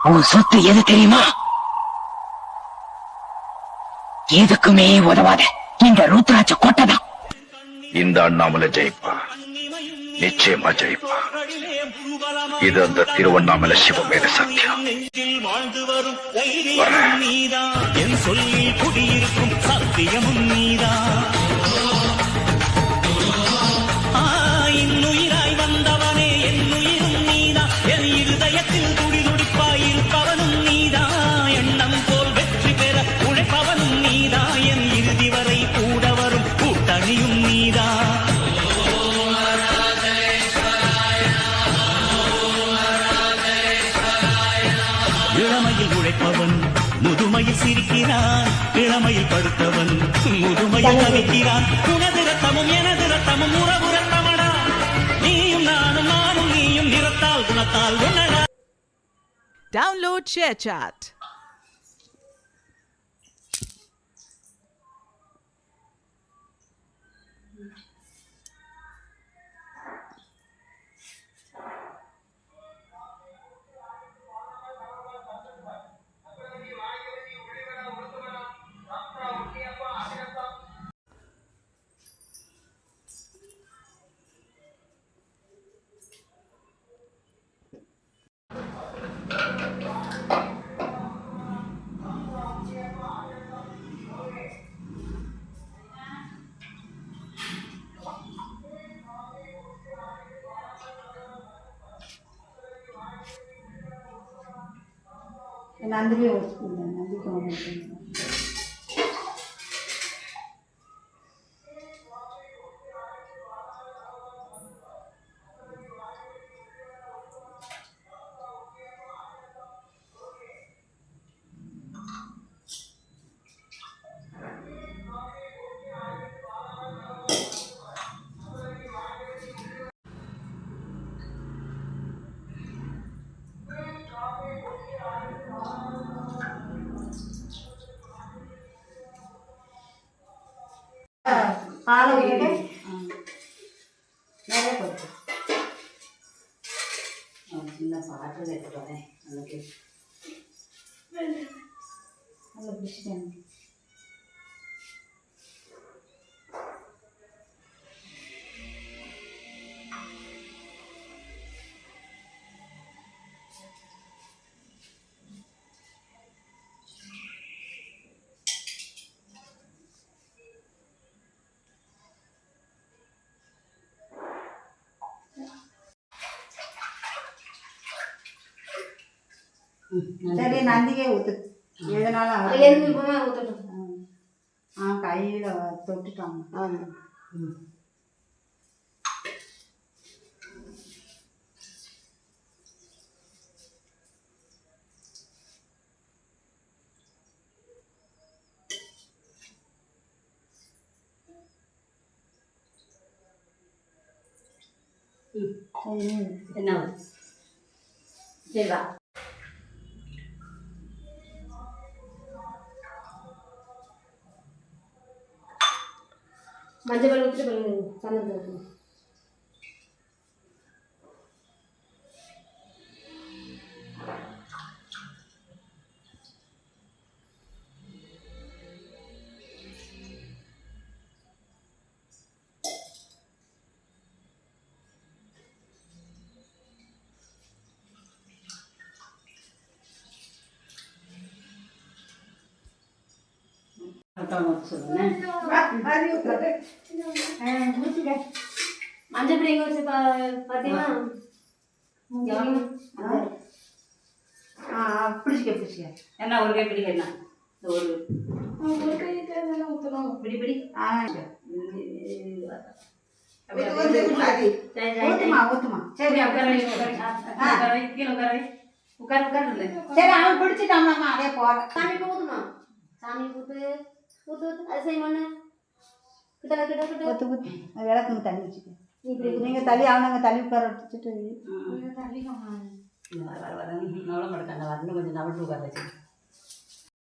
உன் சொத்து எது தெரியுமா? எதுக்குமே உதவாத இந்த ருத்ராட்ச கொட்டைதான். இந்த அண்ணாமலை ஜெயிப்பா, நிச்சயமா ஜெயிப்பா. இது அந்த திருவண்ணாமலை சிவமேல சத்தியம். வாழ்ந்து வரும் நீதான், என் சொல்லி குடியிருக்கும் சத்தியமும் நீதான். இன்னுயிராய் வந்தவனே என்னுயிரும் நீதான், என் இருதயத்தில் துடி துடிப்பாய் இருப்பவனும் நீதான். எண்ணம் போல் வெற்றி பெற உழைப்பவனும் நீதான், என் இறுதி வரை கூட வரும் கூட்டணியும் நீதான். இளமையில் உழைப்பவன் முதுமையில் சிரிக்கிறான், இளமையில் படுத்தவன் முதுமையில் தவிக்கிறான். உனது ரத்தமும் எனது ரத்தமும் உறவு ரத்தமடா, நீயும் நானும் நானும் நீயும் நிறத்தால் குணத்தால் உன்னடா. Download ShareChat. నందిని వస్తుంది నందికి పాలు చిన్న పాటలు పెట్టుకోనే అందుకే అలా పిలిచిదండి. சரி நந்திக்கே ஊற்று எதனால ஊற்றட்டும். கையில் தொட்டுட்டாங்க. என்ன சரிவா மஞ்சள் பழம் ஊற்றி சந்தனத்தில் இருக்கும். மஞ்சள் பிடி எங்க வச்சு பாத்தீங்கன்னா பிடிச்சிக்க பிடிச்சிக்க என்ன ஒரு கை பிடிக்க என்ன ஒரு கை ஊற்றணும் பிடி பிடி ஊத்துமா சரி கீழே உட்கார உட்காரு சரி அவன் பிடிச்சிட்டாமா அதே போற சாமிக்கு ஊத்துமா சாமி ஊத்து ஊத்து ஊத்து அது செய்யமாண்ணே கிட்ட கிட்ட கிட்ட ஊத்து ஊத்து விளக்குங்க தண்ணி வச்சுக்க நீங்கள் தள்ளி அவனுங்க தள்ளி உட்கார வச்சுட்டு தள்ளிக்கோங்க வர வர வர நவளம் மடக்காண்ட வரணும் கொஞ்சம் நவட்டு உட்கார வச்சு